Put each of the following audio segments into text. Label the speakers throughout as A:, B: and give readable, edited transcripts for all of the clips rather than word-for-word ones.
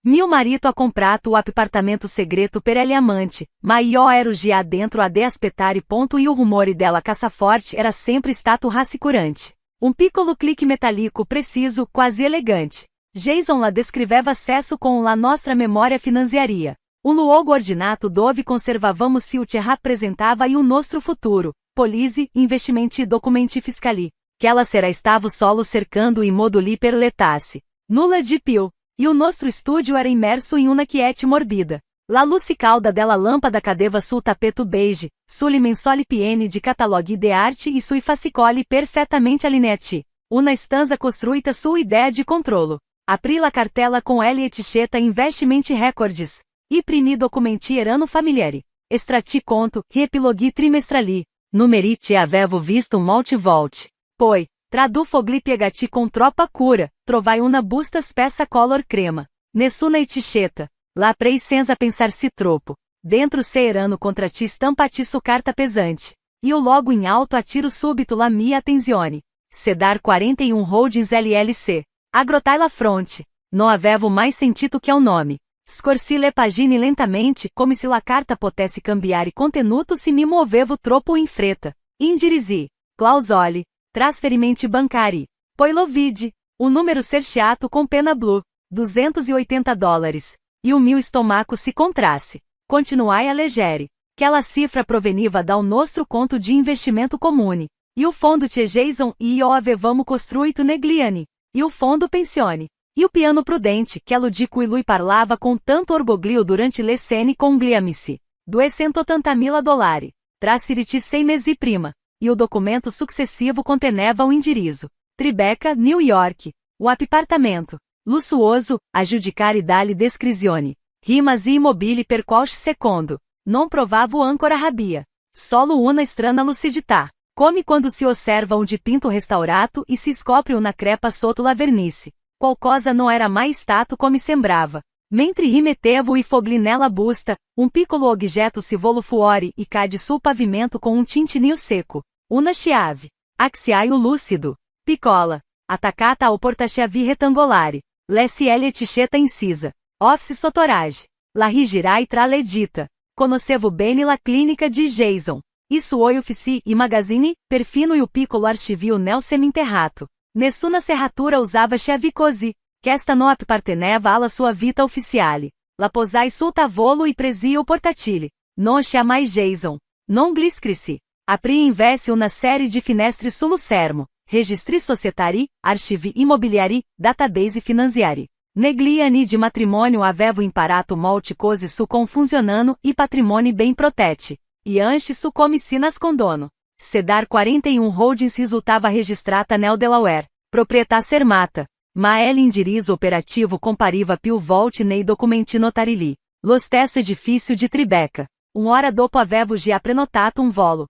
A: Mio marito a comprato o apartamento segreto per ele amante, ma io ero già dentro ad aspettare. E o rumore della cassaforte era sempre stato rassicurante. Um piccolo clique metálico preciso, quase elegante. Jason la descreveva acesso com la nostra memória finanziaria. O luogo ordinato dove conservavamo se o che rappresentava e o nostro futuro, polisi, investimenti e documenti fiscali, que ela será estava solo cercando e moduli per letarsi. Nulla di più. E o nostro estúdio era imerso em uma quiete morbida. La luce calda della lâmpada cadeva sul tappeto beige, sulle mensole piene di cataloghi de arte e sui fascicoli perfettamente allineati. Una stanza costruita su idea di controllo. Aprì la cartella com L etichetta investimenti records. Imprimi documenti erano familiari. Estratti conto, riepiloghi trimestrali. Numeri che avevo visto molte volte. Poi, tradu fogli piegati com troppa cura, trovai una busta spessa color crema. Nessuna etichetta. Lá prei senza pensarsi troppo. Dentro se erano contrati stampati su carta pesante. E o logo em alto a tiro súbito la mia attenzione. Sedar 41 Holdings LLC. Agrotai la fronte. Non avevo mais sentito que o nome. Scorsi le pagine lentamente, come se la carta potesse cambiare contenuto se mi movevo troppo in fretta. Indirisi. Clausole. Trasferimenti bancari. Poi lo vidi. O número certiato com pena blu. $280. E o meu estomaco se contrasse. Continuai a leggere. Aquela cifra proveniva dal nostro conto de investimento comune. E o fondo che Jason e io avevamo costruito negli anni. E o fondo pensione. E o piano prudente, quello di cui lui parlava com tanto orgoglio durante le cene con gli amici. $280.000. Trasferiti 6 mesi prima. E o documento successivo conteneva o indirizzo. Tribeca, New York. O apartamento. Lussuoso, a giudicare dalle descrizioni. Rimas e immobili per qualche secondo. Non provavo ancora rabbia. Solo una strana lucidità. Come quando si osserva un dipinto restaurato e si scopre una crepa sotto la vernice. Qualcosa não era mais stato come sembrava. Mentre rimettevo e fogli nella busta, um piccolo oggetto si volo fuori e cade sul pavimento com um tintinio seco. Una chiave. Axiaio lúcido. Piccola. Attaccata ao portachiavi retangolare. L'SL etichetta incisa. Office sotorage. La rigirai tra l'edita. Conoscevo bene la clinica di Jason. I suoi uffici e magazine, perfino e o piccolo archivio nel seminterrato. Nessuna serratura usava chiavi così, che esta non apparteneva alla sua vita ufficiale. La posai sul tavolo e presi o portatile. Non chiamai Jason. Non gliscrisi. Apri invece una série de finestre sullo schermo. Registri societari, archivi immobiliari, database finanziari. Negli anni di matrimonio avevo imparato molte cose su com funzionando e patrimoni bem protetti. E anche su come si nascondono. Sedar 41 Holdings risultava registrata nel Delaware. Proprietà sermata. Ma l'indirizzo operativo compariva più volte nei documenti notarili. Lo stesso edifício di Tribeca. Hora dopo avevo già prenotato un volo.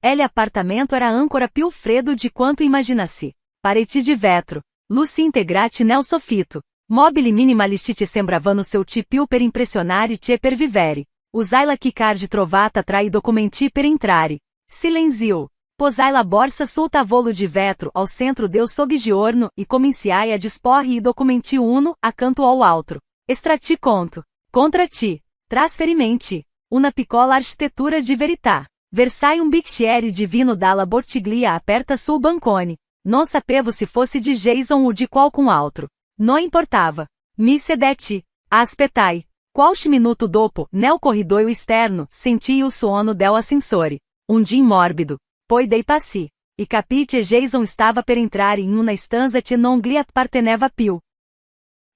A: Appartamento era ancora più freddo di quanto immaginassi. Pareti di vetro. Luci integrati nel soffitto. Mobili minimalistici sembravano seu più per impressionare e per vivere. Usai la keycard trovata tra i documenti per entrare. Silenzio. Posai la borsa sul tavolo de vetro ao centro del soggiorno e comecei a dispor i documenti uno accanto ao altro. Estratti conto. Contrati. Trasferimenti. Una piccola architettura di verità. Versai un bicchiere di vino dalla bottiglia aperta sul bancone. Non sapevo se fosse de Jason ou de qualcun altro. Non importava. Mi sedetti. Aspettai. Qualche minuto dopo, nel corridoio esterno, senti o suono del ascensore. Um dia mórbido. Poi dei passi. E capì che Jason stava per entrare in una stanza che non gli apparteneva più.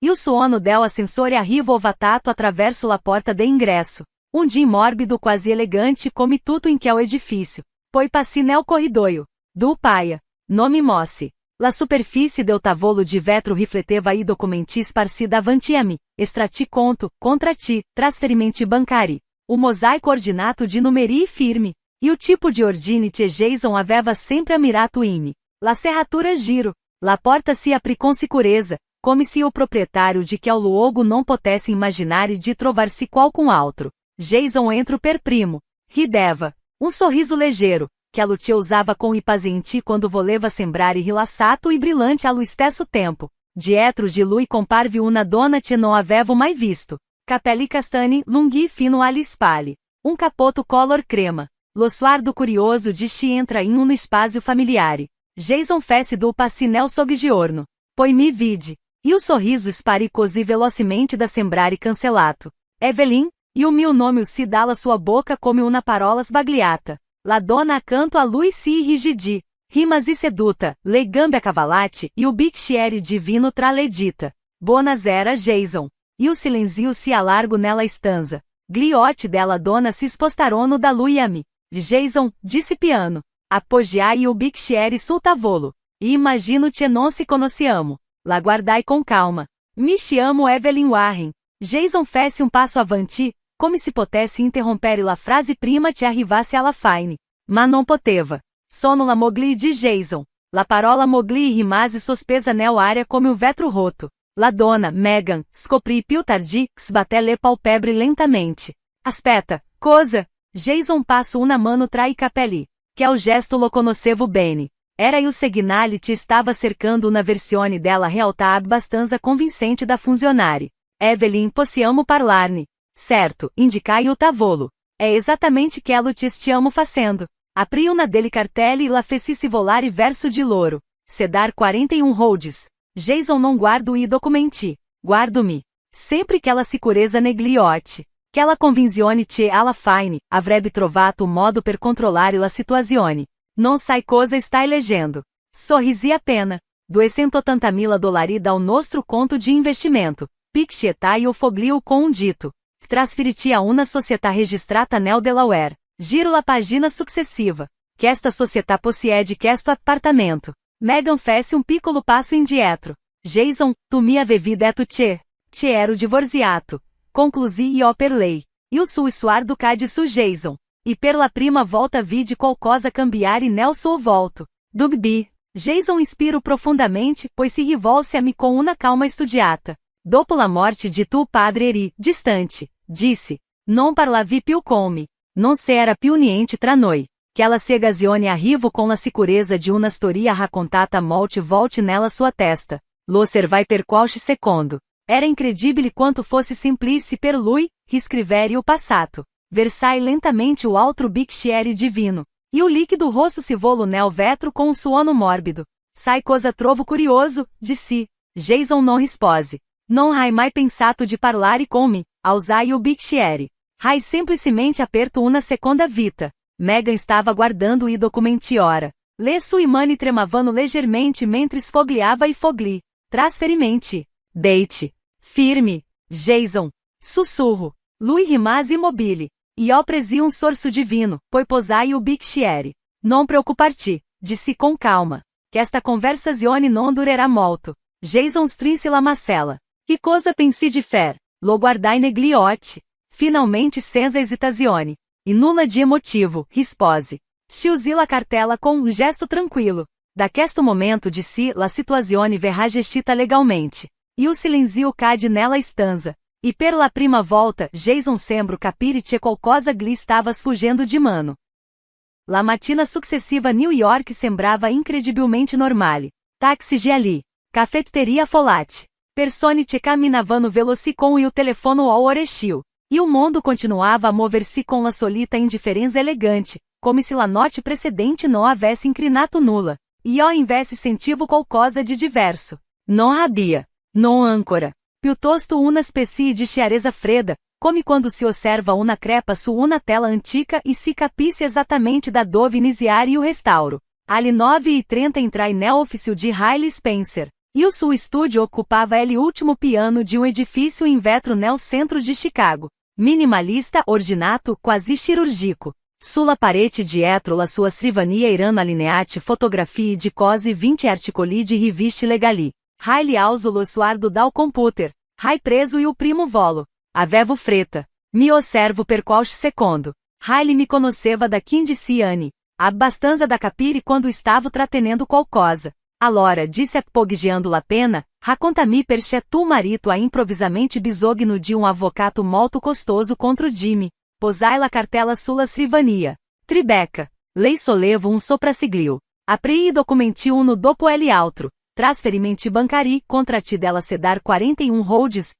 A: E o suono del ascensore arrivò vatato attraverso la porta de ingresso. Um dia mórbido quase elegante come tutto in quel edifício. Poi passi nel corridoio. Do paia. Non mi mossi. La superfície del tavolo de vetro rifleteva i documenti sparsi davanti a me. Estratti conto, contrati, trasferimenti bancari. O mosaico ordinato de numeri firme. E o tipo de ordine che Jason aveva sempre ammirato in me. La serratura giro. La porta si aprì com sicurezza, come se o proprietário de quel luogo non potesse immaginare di trovar-se qualcun altro. Jason entrò per primo. Rideva. Um sorriso leggero, que a Lucia usava com i pazienti quando voleva sembrare rilassato e brilhante allo stesso tempo. dietro de lui comparve una donna che non avevo mai visto. Capelli castani, lunghi fino alle spalle. Um capoto color crema. Lo sguardo curioso de chi entra in uno spazio familiare. Jason fece do passinel soggiorno. Poi mi vide. E o sorriso sparì così velocemente da sembrare cancellato. Evelyn, e o mio nome si dalla sua boca come una parola sbagliata. La donna accanto a lui si irrigidì. Rimasi seduta, le gambe accavalate e o bicchiere divino tra le dita. Buonasera Jason. E o silenzio si alargo nella stanza. Gliote della donna si spostarono da lui a me. Jason, disse piano. Appoggiai o bicchiere sul tavolo. E imagino che non se conheciamo. La guardai com calma. Me chamo Evelyn Warren. Jason fece um passo avanti, come se potesse interrompere la frase prima che arrivasse alla fine. Ma non poteva. Sono la moglie di Jason. La parola moglie rimase sospesa nell'aria come um vetro roto. La donna, Megan, scoprì più tardi, sbatté le palpebre lentamente. Aspetta, cosa? Jason passò una mano tra i capelli. Que ao gesto lo conoscevo bene. Era il segnale che stava cercando una versione della realtà abbastanza convincente da funzionare. Evelyn, possiamo parlarne. Certo, indicai o tavolo. É exatamente quello che stiamo facendo. Apri una delle cartelle e la feci volare verso di loro. Sedar 41 holds. Jason non guardo i documenti. Guardo-me. Sempre aquela sicurezza negliote. Aquela convinzione che alla fine avrebbe trovato un modo per controllare la situazione. Non sai cosa stai leggendo. Sorrisi appena. $280.000 dal nostro conto de investimento. Picchetai o foglio com um dito. Trasferiti a una società registrata nel Delaware. Giro la pagina successiva. Que esta società possiede questo appartamento. Megan fece um piccolo passo indietro. Jason, tu mi avevi detto che ero divorziato. Conclusi io per lei. E o suo suardo cade su Jason. E per la prima volta vide qualcosa cambiare nel suo volto. Dubbi. Jason inspirou profundamente, pois se rivolse a mim com uma calma studiata. Dopo la morte de tu padre eri distante, disse. Non parlavi più con me. Non se era più niente tra noi. Que ela se occasione arrivo com la sicurezza di una storia raccontata molte volte nella sua testa. Lo osservai per qualche secondo. Era incredibile quanto fosse simplice per lui, riscrivere o passato. Versai lentamente o altro bicchiere divino. E o líquido rosso se volo nel vetro com um suono mórbido. Sai cosa trovo curioso, disse. Jason non rispose. Non hai mai pensato di parlare con me, usai o bicchiere. Hai semplicemente aperto una seconda vita. Megan estava guardando i documenti ora. Le sue mani tremavano leggermente mentre sfogliava e fogli. Trasferimenti. Deite. Firme. Jason. Sussurro. Lui rimase immobile. Io presi um sorso divino, poi posai o bicchiere. Non preocupar-te, disse com calma. Que esta conversazione non durerà molto. Jason strinse la macella. Que cosa pensi di fer? Lo guardai negliote. Finalmente senza esitazione. E nulla de emotivo, rispose. Chiusi la cartella com um gesto tranquilo. Da questo momento disse la situazione verrà gestita legalmente. E o silenzio cade nella stanza. E per la prima volta, Jason sembra capire che qualcosa gli stava sfuggendo di mano. La mattina successiva New York sembrava incredibilmente normale. Táxi de ali. Cafeteria Folate. Persone che camminavano veloci com il telefono ao orecchio. E o mundo continuava a mover-se com la solita indiferenza elegante, come se la notte precedente não avesse inclinato nulla. E ao invés sentivo qualcosa de diverso. Non rabia. Non ancora. Piuttosto una specie de chiarezza fredda, come quando se osserva una crepa su una tela antica e se capisce exatamente da dove iniziare o restauro. Alle 9h30 entrai nel ofício de Riley Spencer. E o suo estúdio ocupava ele último piano de um edifício em vetro nel centro de Chicago. Minimalista, ordinato, quasi cirurgico. Sulla parete dietro la sua scrivania erano allineati fotografie di cose 20 articoli di riviste legali. Riley alzo lo sguardo dal computer. Rai preso e o primo volo. Avevo fretta. Mi osservo per qualche secondo. Riley me conosceva da 15 anni. Abbastanza da capire quando stavo trattenendo qualcosa. Allora, disse appoggiando la penna, racconta-me perché tu marito a improvvisamente bisogno di un avvocato molto costoso contro Jimmy. Posai la cartella sulla scrivania. Tribeca. Lei sollevo um soprassiglio. Apri i documenti uno dopo l'altro. trasferimenti bancari contra ti della sedar 41 holds,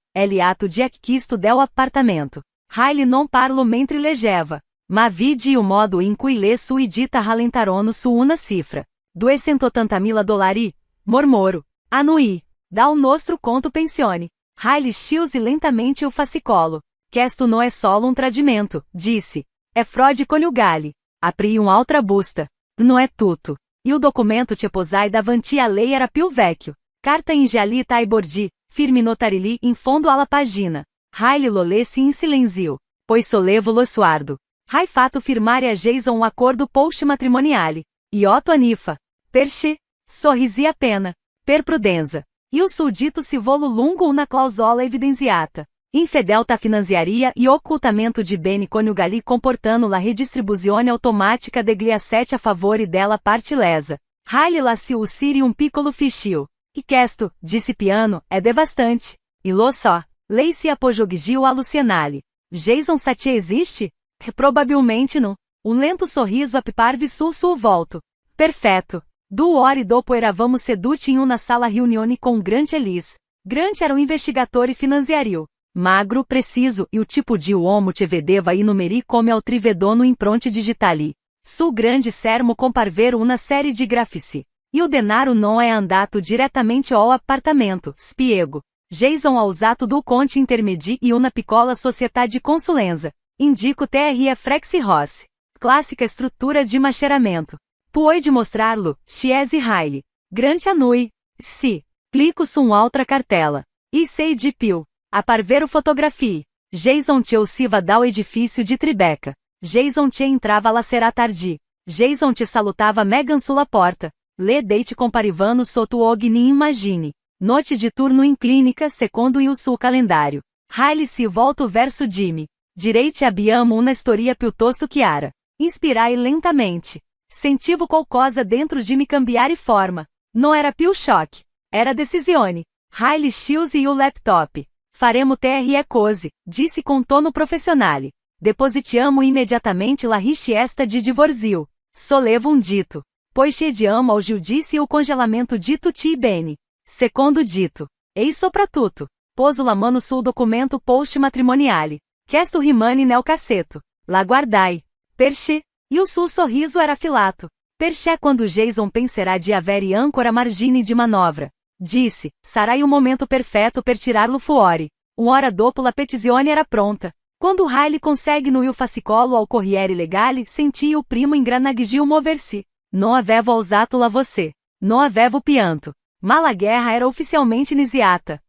A: ato de acquisto del appartamento. Riley non parlo mentre leggeva, ma vidi o modo in cui le sue dita rallentarono su una cifra. $280.000, mormoro. Annui. Dá o nostro conto pensione. Riley sciuse lentamente o fascicolo. Questo não é solo um tradimento, disse. É fraude coniugale. Apri altra busta. Não é tutto. E o documento te posai davanti a lei era più vecchio. Carta in gialita e bordi, firme notarili in fondo alla pagina. Riley lo lesse in silenzio. Pois solevo lo suardo. Hai fatto firmare a Jason um acordo post-matrimoniale. Iotto anifa. Perché? Sorrisi appena. Per prudenza. E o suddito si volo lungo una clausola evidenziata. Infedelta finanziaria e occultamento de beni coniugali comportando la redistribuzione automatica degli assetti a favore della parte lesa. Riley lasciou uscire um piccolo fischio. E questo, disse piano, é devastante. E lo so. Lei se apoggiò a Lucianale. Jason Satie existe? Probabilmente não. Um lento sorriso apparve sul suo volto. Perfetto. 2 ore dopo eravamo seduti in una sala riunione com Grant Ellis. Grant era um investigatore finanziario. Magro, preciso e o tipo de uomo che vedeva i numeri come al trivedono impronte digitali. Sul grande sermo comparvero una série de grafici. E o denaro não é andato diretamente ao appartamento, spiego. Jason ha usato do conte intermedi e una piccola società di consulenza. Indico TRE Frexi Ross. Clássica estrutura de macheramento. Puoi mostrarlo, Chiesi Riley. Grant annui. Si. Clico su altra cartela. E sei de più. Apparvero fotografie. Jason te usciva dal edifício de Tribeca. Jason te entrava alla sera tardi. Jason te salutava Megan sulla porta. Le date comparivano sotto ogni immagine. Note de turno in clínica secondo il suo calendario. Riley si volto verso Jimmy. Direi te abbiamo una storia piuttosto chiara. Inspirai lentamente. Sentivo qualcosa dentro de me cambiare forma. Não era più choque. Era decisione. Riley sciuse o laptop. Faremo TRE cose, disse com tono profissionale. Depositiamo imediatamente la richiesta de divorzio. Solevo um dito. Pois chiediamo ao giudice o congelamento di tutti i beni. Secondo dito. Eis soprattutto. Poso la mano sul documento post-matrimoniale. Questo rimane nel cassetto. La guardai. Perché? E o suo sorriso era filato. Perché quando Jason penserà di avere ancora margine di manovra. Disse, sarà o momento perfetto per tirarlo fuori. Ora dopo la petizione era pronta. Quando Riley consegue no il fascicolo ao Corriere Legale, senti o primo engranagio mover-se. Não avevo usato la voce. Não avevo pianto. Ma la guerra era ufficialmente iniziata.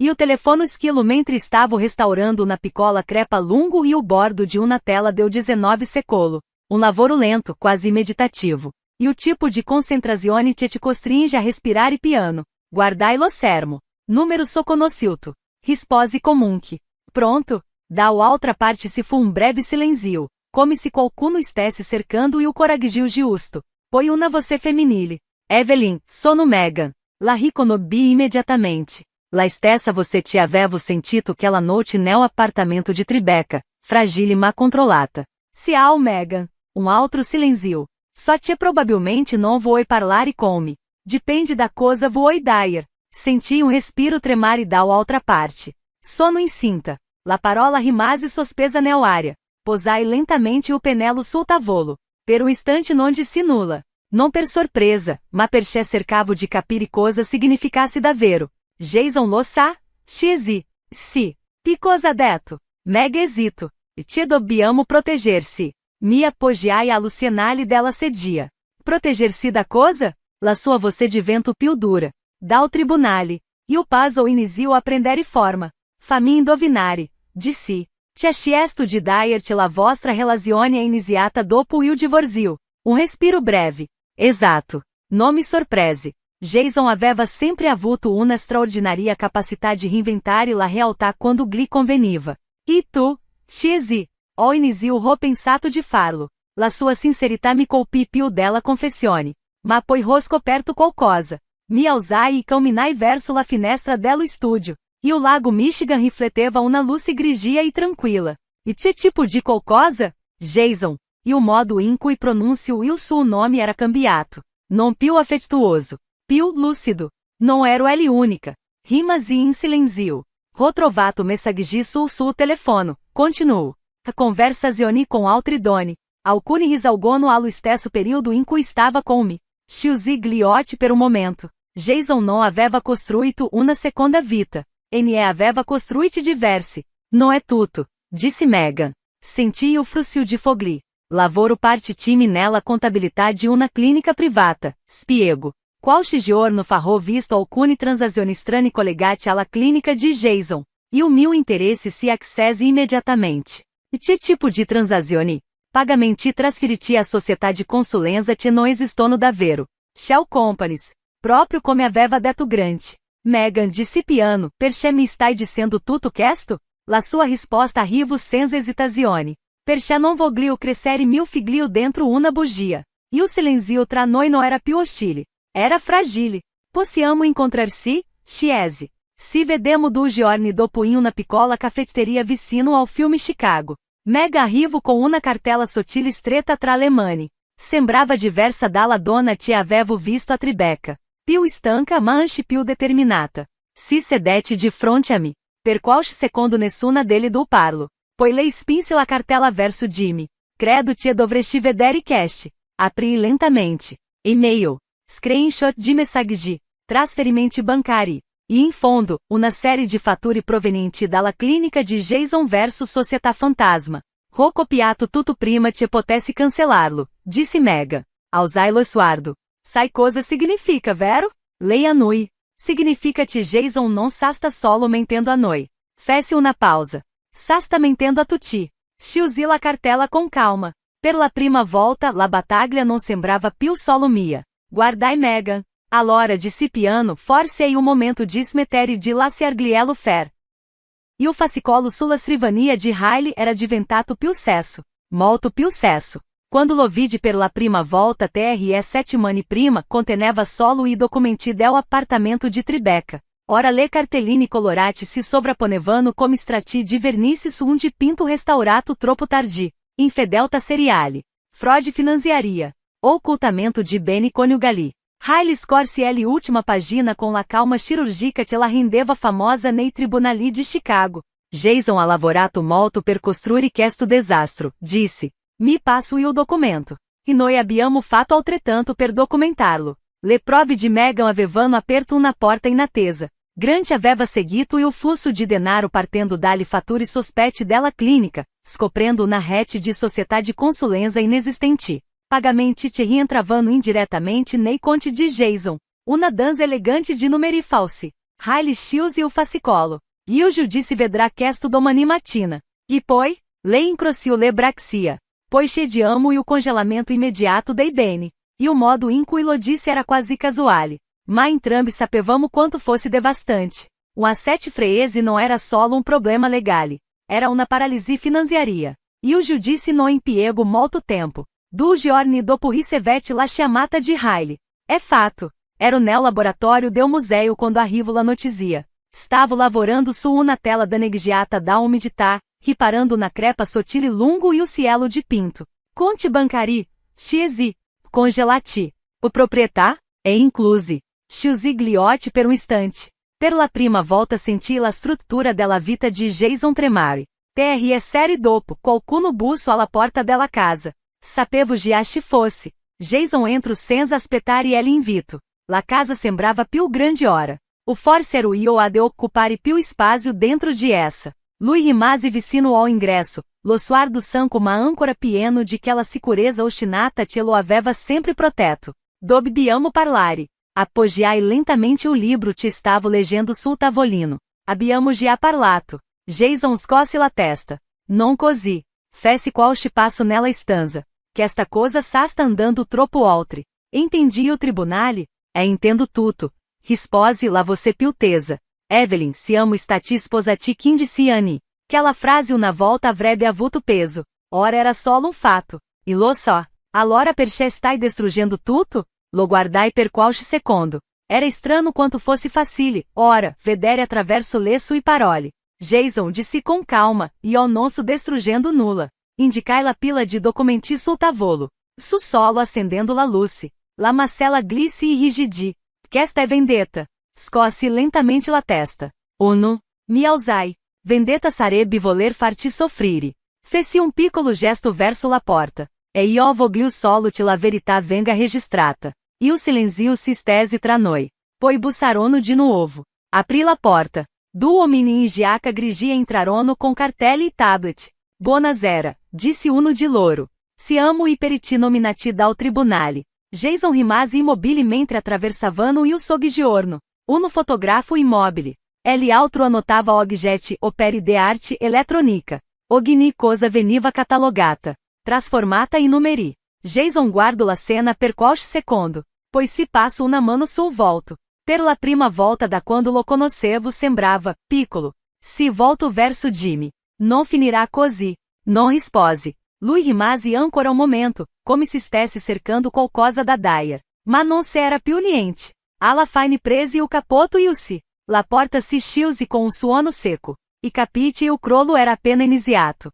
A: E o telefono esquilo mentre estava restaurando na piccola crepa lungo e o bordo de uma tela deu 19 secolo. Lavoro lento, quase meditativo. E o tipo de concentrazione te costringe a respirare piano. Guardai lo sermo. Número soconosciuto. Rispose comunque. Pronto? Da outra parte se fu um breve silenzio. Come se qualcuno estesse cercando e o coraggio giusto. Poi una voce femminile. Evelyn, sono Megan. La riconobbi immediatamente. La stessa voce ti avevo sentito quella notte nel appartamento de Tribeca, fragile ma controlata. Ciao Megan. Altro silenzio. Só te probabilmente não vuoi parlare com me. Depende da cosa vuoi dire. Senti respiro tremare da outra parte. Sono incinta. La parola rimase sospesa nell'aria. Posai lentamente o penello sul tavolo. Per un istante non disse nulla. Non per sorpresa, ma perché cercavo di capire cosa significasse davvero. Jason lo sa? Chiesi. Sì. Che cosa detto? Mega esito. Te dobbiamo proteger-se. Mi appoggiai a Lucianale della sedia. Proteger-se da cosa? La sua voce divento più dura. Dal tribunale. E o puzzle iniziò a prendere forma. Fammi indovinare. Dissi. Ti chiesto di dirti la vostra relazione è iniziata dopo il divorzio. Respiro breve. Esatto. Non mi sorprese. Jason aveva sempre avuto una straordinaria capacità di reinventare la realtà quando gli conveniva. E tu? Chiesi. Ho iniziò pensato di farlo. La sua sincerità mi colpì più della confessione. Ma poi ho scoperto qualcosa. Mi alzai e camminai verso la finestra dello studio. E o lago Michigan rifleteva una luce grigia e tranquilla. E che tipo de qualcosa? Jason. E o modo in cui pronuncio il suo nome era cambiato. Non più afetuoso. Più lúcido. Non ero L única. Rimasi in silenzio. Rotrovato messaggi sul telefono. Continuo. A conversazione com altri donne. Alcune risalgono allo stesso período in cui stava com me. Sciusigliotti per un momento. Jason non aveva costruito una seconda vita. Ne aveva costruiti diversi. Non è tutto, disse Megan. Senti o fruscio di fogli. Lavoro parte time nella contabilità di una clinica privata. Spiego. Qualche giorno farò visto alcune transazioni strane collegate alla clinica di Jason. E o mio interesse si accese imediatamente. Que tipo de transazioni? Pagamenti trasferiti à società de consulenza che non esistono davvero. Shell Companies. Proprio come aveva detto Grant. Megan disse piano, perché mi stai dicendo tutto questo? La sua risposta arrivò senza esitazione. Perché non voglio crescere mio figlio dentro una bugia. E o silenzio tra noi non era più hostile. Era fragile. Possiamo incontrar-si, Chiesi. Se vedemo 2 giorni dopo in una piccola caffetteria vicino ao filme Chicago. Megan arrivò con una cartella sottile stretta tra le mani. Sembrava diversa dalla donna che avevo visto a Tribeca. Più stanca ma anche più determinata. Si sedette di fronte a me. Per qualche secondo nessuna delle dou parlo. Poi lei spinse la cartella verso Jimmy. Credo che dovresti vedere cash. Aprì lentamente. E-mail. Screenshot di messaggi. Trasferimenti bancari. E in fondo, una série di fatture provenienti dalla clinica di Jason versus Società Fantasma. Ho copiato tutto prima che potessi cancellarlo, disse Megan. Alzai lo sguardo. Sai cosa significa, vero? Lei annui. Significa que Jason non sta solo mentendo a noi. Fece una pausa. Sta mentendo a tutti. Sciusì la cartella con calma. Per la prima volta la battaglia non sembrava più solo mia. Guardai Megan. Allora disse piano, forse è un momento di smettere di lasciarglielo fare. E o fascicolo sulla scrivania di Riley era diventato più sesso. Molto più sesso. Quando lo vidi per la prima volta TRE settimane prima conteneva solo i documenti del appartamento di Tribeca. Ora le cartelline colorate si sovrapponevano come strati di vernice su un dipinto restaurato troppo tardi. Infedeltà seriale. Fraude finanziaria. Ocultamento di beni coniugali. Riley scorse L última pagina com la calma cirúrgica que la rendeva famosa nei tribunali di Chicago. Jason ha lavorato molto per costruire questo disastro, disse. Mi passo il documento. E noi abbiamo fatto altrettanto per documentarlo. Le prove di Megan avevano aperto una porta in attesa. Grant aveva seguito il flusso di denaro partendo dalle fatture sospette della clinica, scoprendo una rete di società de consulenza inexistente. Pagamenti che rientravano indiretamente nei conti di Jason. Una danza elegante de numeri falsi. Riley Shields e o fascicolo. E o giudice vedrà questo domani mattina. E poi, lei incrocio le braxia. Pois cediamo e o congelamento imediato dei beni. E o modo in cui lo disse era quasi casuale. Ma entrambi sapevamo quanto fosse devastante. Um asset freese não era solo um problema legale. Era una paralisia finanziaria. E o giudice non impiego molto tempo. 2 giorni dopo ricevette la chiamata di Riley. É fato. Ero nel laboratório del museu quando arrivò la notizia. Stavo lavorando su una tela danneggiata da umidità, riparando na crepa sottile lungo e o cielo de pinto. Conti bancari, Chiesi, congelati. O proprietà, é inclusi. Sciusigliotti per un istante. Per la prima volta senti la struttura della vita di Jason tremare. TRE série dopo, qualcuno busso alla porta della casa. Sapevo già se fosse. Jason entrò senza aspettare ele invito. La casa sembrava più grande ora. O forse ero io a de occupare più spazio dentro di essa. Lui rimase vicino ao ingresso, lo sguardo san come ancora pieno di quella sicurezza ostinata che lo aveva sempre protetto. Dobbiamo parlare. Appoggiai lentamente o livro che stavo leggendo sul tavolino. Abbiamo già parlato. Jason scosse la testa. Non così. Fece qualche passo nella stanza. Que esta cosa sta andando troppo oltre. Entendi o tribunale? Entendo tutto. Rispose lá você più tesa. Evelyn, siamo stati sposati 15 anni. Aquela frase una volta avrebbe avuto peso. Ora era solo um fato. E lo so. Allora perché stai distruggendo tutto? Lo guardai per qualche secondo. Era strano quanto fosse facile, ora, vedere attraverso le sue parole. Jason disse com calma, io non sto distruggendo nulla. Indicai la pila de documenti sul tavolo. Su solo acendendo la luce. La macella glisse e rigidi. Questa é vendetta. Scosse lentamente la testa. Uno. Mi alzai. Vendetta sarebbe voler farti soffrire. Feci un piccolo gesto verso la porta. E io voglio solo che la verità venga registrata. Il silenzio si stese tra noi. Poi bussarono di nuovo. Aprì la porta. Due uomini in giacca grigia entrarono con cartelli e tablet. Buonasera, disse uno di loro. Siamo i periti nominati dal tribunale. Jason rimase immobile mentre attraversavano il soggiorno. Uno fotografo immobile. L'altro annotava oggetti opere di arte elettronica. Ogni cosa veniva catalogata, trasformata in numeri. Jason guardò la scena per qualche secondo, poi si passò una mano sul volto. Per la prima volta da quando lo conoscevo sembrava piccolo. Si voltò verso Jimmy. Non finirà così. Non rispose. Lui rimase ancora un momento, come se stesse cercando qualcosa da Dyer. Ma non se era più niente. Alla fine prese o capoto e uscì. La porta si chiuse com un suono secco. I capite e o crollo era appena iniziato.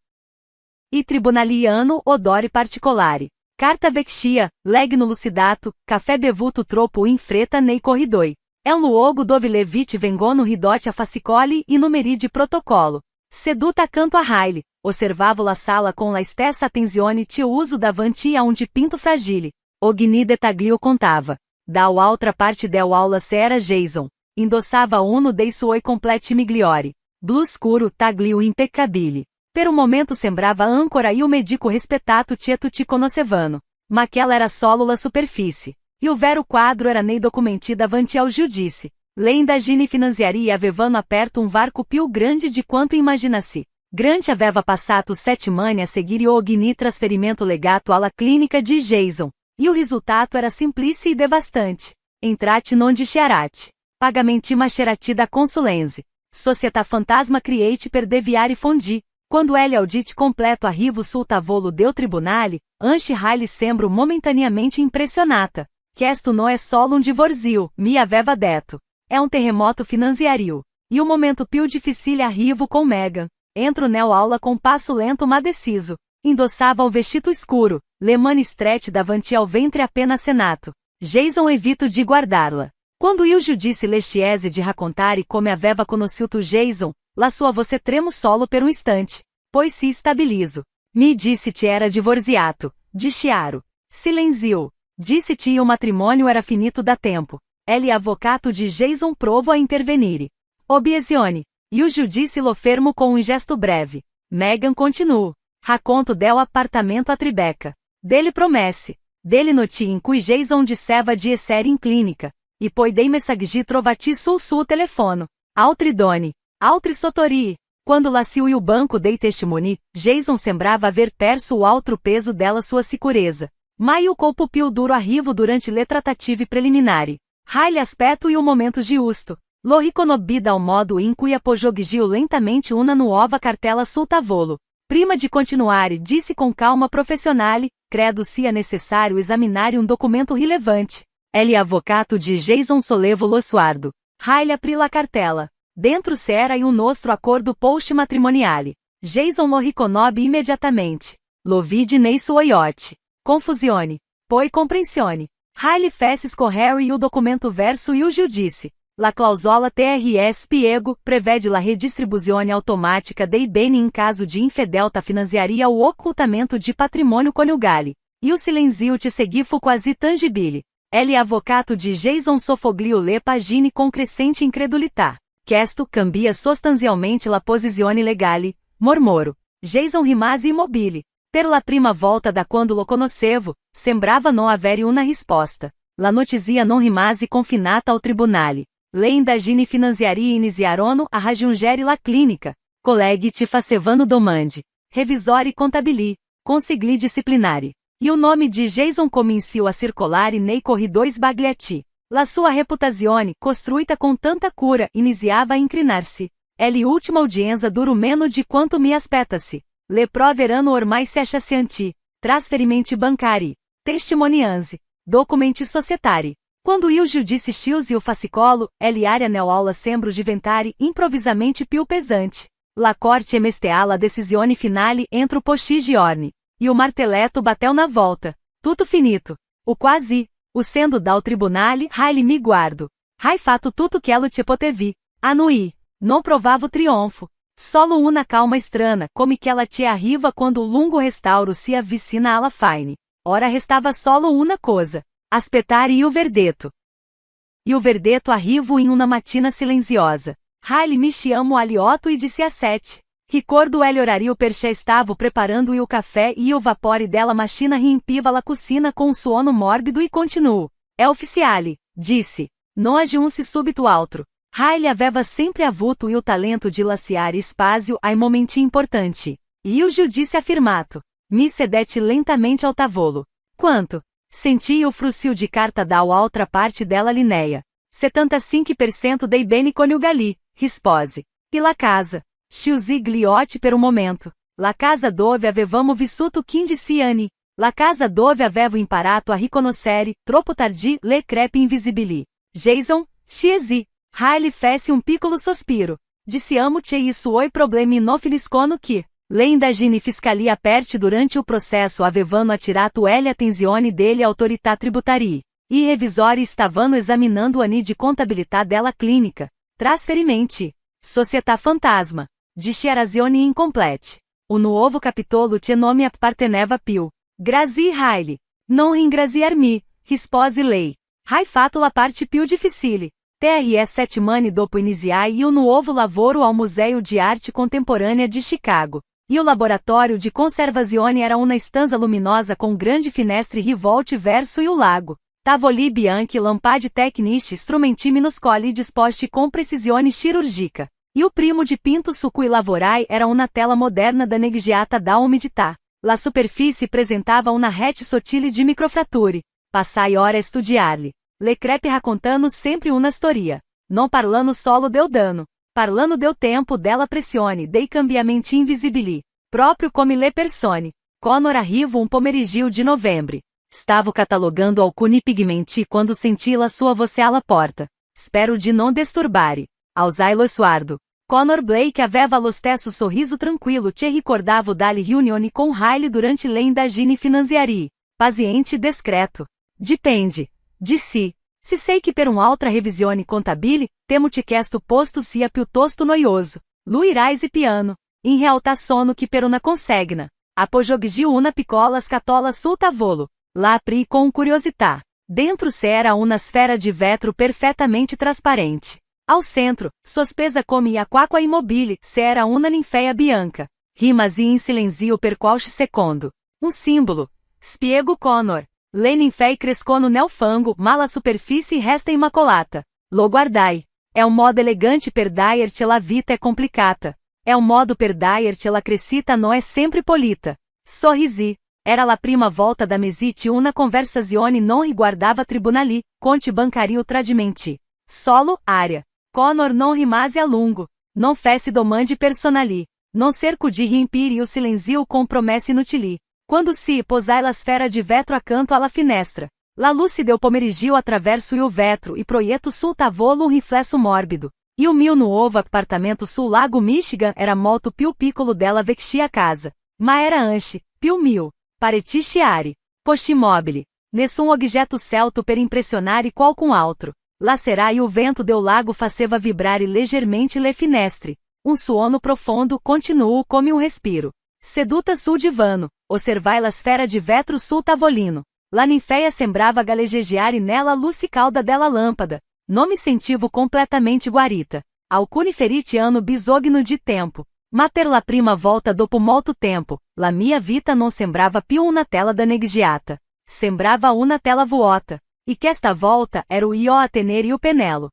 A: I tribunaliano odori particolari. Carta vecchia, legno lucidato, caffè bevuto troppo in fretta nei corridoi. È un luogo dove le vite vengono ridotte a fascicoli e numeri di protocollo. Seduta accanto a Riley, osservavo la sala con la stessa attenzione che uso davanti a un dipinto fragile. Ogni dettaglio contava. Da altra parte dell'aula c'era Jason. Indossava uno dei suoi completi migliori. Blu scuro taglio impeccabile. Per un momento sembrava ancora il medico rispettato che tutti conoscevano. Ma aquela era solo la superfície. E o vero quadro era nei documenti davanti ao giudice. Le indagini finanziarie avevano aperto un varco più grande di quanto immaginassi. Grant aveva passato settimane a seguire ogni trasferimento legato alla clinica di Jason. E o risultato era semplice e devastante. Entrate non dichiarate. Pagamenti macerati da consulenza. Società fantasma create per deviare fondi. Quando ele audit completo arrivo sul tavolo del tribunale, Anche Riley sembra momentaneamente impressionata. Questo não é solo um divórcio, me aveva detto. É um terremoto finanziario. E o momento più difficile arrivo com Megan. Entro nell'aula com passo lento ma deciso. Indossava o vestido escuro, le mani strette davanti ao ventre appena cenato. Jason evito de guardarla. Quando il giudice le chiese di raccontare come aveva conosciuto Jason, la sua voce tremo solo per un istante. Poi si stabilizo. Mi disse che era divorziato, di chiaro. Silenziò. Disse che o matrimônio era finito da tempo. Ele avvocato de Jason provo a intervenire. Obiezione. E o giudice lo fermo com um gesto breve. Megan continuou. Racconto del appartamento a Tribeca. Dele promesse. Dele noti in cui Jason disseva di essere in clinica. E poi dei messaggi trovati sul suo telefono. Altri doni. Altri sottorii. Quando lasciou il banco dei testimoni, Jason sembrava aver perso o altro peso della sua sicurezza. Ma il colpo più duro arrivo durante le trattative preliminari. Riley aspetto e o momento giusto. Lo riconobbi dal modo in cui appoggiò lentamente una nuova cartella sul tavolo. Prima de continuare, disse com calma profissionale, credo sia necessário examinare um documento relevante. Ele avvocato de Jason sollevo lo sguardo. Riley aprì la cartella. Dentro c'era il nostro accordo post-matrimoniale. Jason lo riconobbe immediatamente. Lo vide nei suoi occhi. Confusione. Poi comprensione. Riley fece scorrere il documento verso il giudice. La clausola TRS spiego prevede la redistribuzione automática dei beni in caso de infedeltà finanziaria ou ocultamento de patrimônio coniugale. Il silenzio te segui fu quasi tangibile. Ele avvocato de Jason soffogliò le pagine con crescente incredulità. Questo cambia sostanzialmente la posizione legale, mormoro. Jason rimase immobile. Per la prima volta da quando lo conoscevo, sembrava non avere una risposta. La notizia non rimase confinata ao tribunale. Le indagini finanziarie iniziarono a raggiungere la clinica. Colleghi ti facevano domande. Revisori contabili. Consigli disciplinari. E o nome de Jason cominciò a circolare nei corridoi sbagliati. La sua reputazione, costruita com tanta cura, iniziava a inclinar-se. Ele ultima audienza duro meno de quanto mi aspettasi. Le prove erano ormai sciascianti. Trasferimenti bancari. Testimonianze. Documenti societari. Quando il giudice chiuse o fascicolo, ele área nell'aula sembra diventare improvvisamente più pesante. La corte emestea la decisione finale entro posti giorni. E o marteletto bateu na volta. Tutto finito. O quasi. o sendo dal tribunale, Haile mi guardo. Hai fatto tutto che lo te potevi. Anui. Non provavo trionfo. Solo una calma strana, come que ela te arriva quando o lungo restauro se avvicina alla fine. Ora restava solo una cosa. Aspettare il verdetto. E o verdetto arrivo em uma matina silenziosa. Haile mi chiamo alle 8h17. Ricordo ele horario perché stavo preparando il café e o vapore della macchina riempiva la cucina com um suono morbido e continuo. É oficiale, disse. Non aggiunse subito altro. Haile aveva sempre avuto il talento di lasciare spazio ai momenti importanti. E o giudice afirmato. Mi sedette lentamente ao tavolo. Quanto? Senti o fruscio de carta da outra parte della linea. 75% dei beni coniugali, rispose. E la casa? Sciusi gliotti per un momento. La casa dove avevamo vissuto 15 anni. La casa dove avevo imparato a riconoscere, troppo tardi, le crepe invisibili. Jason, sciesi. Haile fece un piccolo sospiro. Diciamo-te isso oi problemi non finiscono que. Le indagini fiscalia aperte durante o processo avevano attirato ele attenzione delle autorità tributarie. I revisori stavano esaminando anni di contabilità della clinica. Trasferimenti. Società fantasma. Dichiarazioni incomplete. O nuovo capitolo te nome apparteneva più. Grazie Haile. Non ringraziar-me, rispose lei. Hai fatto la parte più difficile. TRE 7 anni dopo iniziai il nuovo lavoro ao Museu de Arte Contemporânea de Chicago. E o laboratório de conservazione era uma stanza luminosa com grande finestre rivolte verso e o lago. Tavoli bianchi lampade tecnici strumenti minuscoli disposti com precisione chirurgica. E o primo de pinto su cui lavorai era una tela moderna da negiata da umidità. La superfície presentava una rete sottile de microfrature. Passai ora a studiar-lhe. Le crepe raccontando sempre una storia. Non parlando solo del dano. Parlando del tempo della pressione dei cambiamenti invisibili. Proprio come le persone. Conor arrivo um pomerigio de novembro. Stavo catalogando alcuni pigmenti quando senti la sua voce alla porta. Spero de non disturbare. Ausai lo sguardo. Conor Blake aveva lo stesso sorriso tranquillo te ricordavo dalle riunioni com Haile durante le indagini finanziarie. Paziente e discreto. Dipende. Dissi. Se sei que per un'altra revisione contabile, temo-te questo posto sia piuttosto noioso. Lui rise piano. In realtà sono que per una consegna. Appoggiò una piccola scatola sul tavolo. La aprì com curiosità. Dentro c'era una sfera de vetro perfettamente trasparente. Ao centro, sospesa come aqua immobile, c'era una ninfea bianca. Rimasi in silenzio per qualche secondo. Um símbolo. Spiego Conor. Le ninfei crescono nel fango, ma la superfície resta immacolata. Lo guardai. É um modo elegante per dire-te la vita è complicata. É um modo per dire-te la crescita non è sempre polita. Sorrisi. Era la prima volta da mesite una conversazione non riguardava tribunali, conti bancario tradimenti. Solo, área. Conor non rimase a lungo. Non fece domande personali. Non cerco di riempire il silenzio com promesse inutili. Quando si posai la sfera de vetro accanto alla finestra. La luce del pomerigio attraverso il vetro e proieto sul tavolo un riflesso morbido. E o mio nuovo appartamento sul lago Michigan era molto più piccolo della vecchia casa. Ma era anche, più mio. Pareti chiari. Posti-mobili. Nessun oggetto celto per impressionare qualcun altro. Lacerai o vento del lago faceva vibrare leggermente le finestre. Um suono profondo continuo come um respiro. Seduta sul divano, osservai la sfera de vetro sul tavolino. La ninfea sembrava galleggiare nella luce calda della lâmpada. Non mi sentivo completamente guarita. Alcuni feriti ano bisogno de tempo. Ma per la prima volta dopo molto tempo, la mia vita non sembrava più una tela da negiata. Sembrava una tela vuota. E questa volta ero io a tenere il pennello.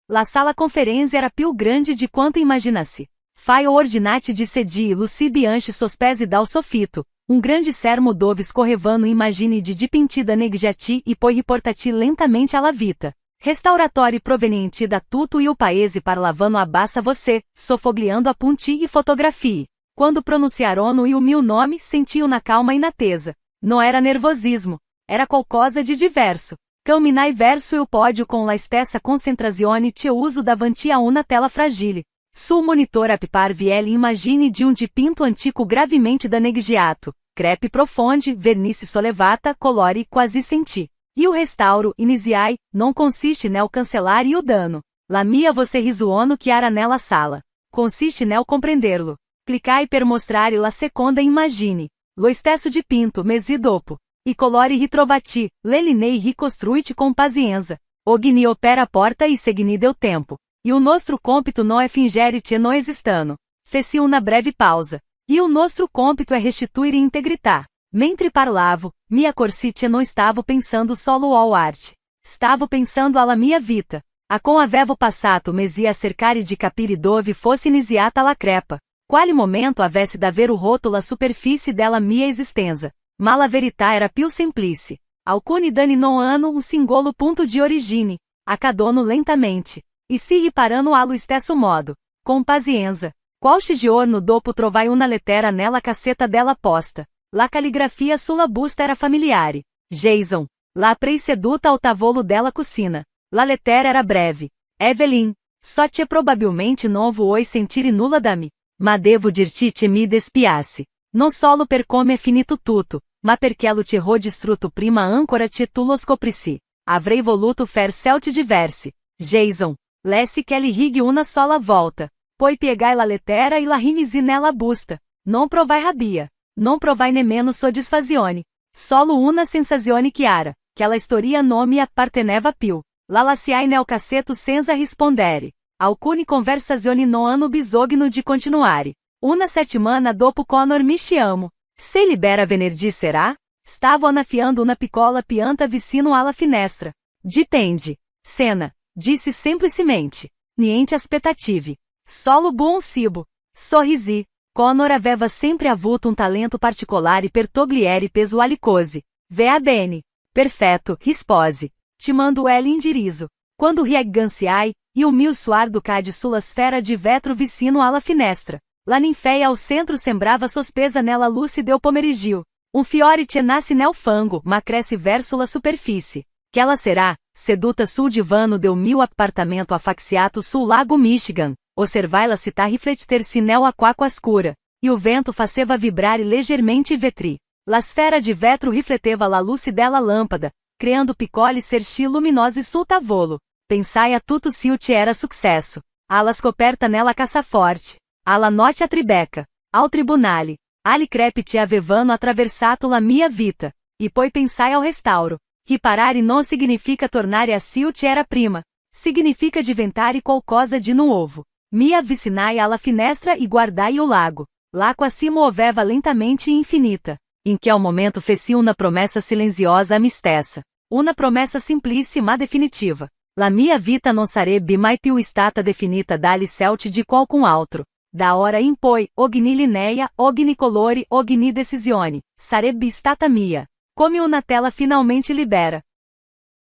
A: La sala conferenze era più grande de quanto immaginassi. Fai o ordinate di sedi luci bianchi sospesi dal soffitto, um grande sermo dove scorrevano immagini di dipintida negiati e poi riportati lentamente alla vita. Restauratori provenienti da tutto il paese parlavano a bassa você, sofogliando appunti e fotografie. Quando pronunciarono il mio nome senti una calma inattesa. Não era nervosismo. Era qualcosa de diverso. Camminai verso il pódio com la stessa concentrazione te uso davanti a una tela fragile. Sul monitor apparve immagini di un dipinto antico gravemente danneggiato, crepe profonde, vernice sollevata, colori quasi senti. E o restauro, iniciai, non consiste nel cancelare o dano. La mia você risuono que era nella sala. Consiste nel compreenderlo. Clicai per mostrare la seconda immagine. Lo stesso di pinto mesi dopo. I colori ritrovati, l'elinei ricostruiti com pazienza. Ogni opera porta e segni del tempo. E o nostro compito não é fingere che non esistano. Feci una breve pausa. E o nostro compito é restituir integrità. Mentre parlavo, mi accorsi che non stavo pensando solo ao arte. Stavo pensando alla mia vita. A com avevo passato mesi a cercare di capire dove fosse iniziata la crepa. Quale momento avesse d'aver rotto la superfície della mia esistenza. Ma la verità era più semplice. Alcuni danni non hanno un singolo punto di origine. Accadono lentamente. E si riparano allo stesso modo. Com pazienza. Qualche giorno dopo trovai una lettera nella cassetta della posta. La caligrafia sulla busta era familiare. Jason. La preceduta ao tavolo della cucina. La lettera era breve. Evelyn. Só che probabilmente non vuoi sentire nulla da me. Ma devo dirti che mi despiace. Non solo per come è finito tutto, ma perché lo terrò distrutto prima ancora che tu lo scoprissi. Avrei voluto far celti diversi. Jason. Lessi che li righi una sola volta. Poi piegai la lettera e la rimisi nella busta. Non provai rabbia. Non provai nemmeno soddisfazione. Solo una sensazione chiara, che la storia non mi apparteneva più. La lasciai nel cassetto senza rispondere. Alcune conversazioni non hanno bisogno di continuare. Una settimana dopo Connor mi chiamo. Se libera venerdì será? Stavo annaffiando una piccola pianta vicino alla finestra. Dipende. Cena. Disse semplicemente. Niente aspettative. Solo buon cibo. Sorrisi. Connor aveva sempre avuto um talento particolare per togliere peso alle cose. Va bene. Perfetto, rispose. Ti mando l'indirizzo. Quando riagganciai, e o mio suardo cade sulla sfera di vetro vicino alla finestra. La ninfeia ao centro sembrava sospesa nella luce del pomeriggio. Un fiore che nasce nel fango, ma cresce verso la superfície. Que ela será, seduta sul divano del mio appartamento afaxiato sul lago Michigan. Osservai-la citar rifletir-se nel acqua escura. E o vento faceva vibrare leggermente i vetri. La sfera de vetro rifleteva la luce della lâmpada, creando piccoli cerchi luminosi sul tavolo. Pensai a tutto se o te era successo. Alla scoperta nella cassaforte. Alla notte a tribeca. Ao tribunale. Ali crepiti avevano attraversato la mia vita. E poi pensai ao restauro. Riparare non significa tornare a si o te era prima. Significa diventare qualcosa de nuovo. Mi avvicinai alla finestra e guardai o lago. L'acqua si muoveva lentamente e infinita. Em que ao momento feci una promessa silenziosa a me stessa. Una promessa simplice ma definitiva. La mia vita non sarebbe mai più stata definita dalle celti di qualcun altro. Da ora in poi, ogni linea, ogni colore, ogni decisione, sarebbe stata mia. Come una tela finalmente libera.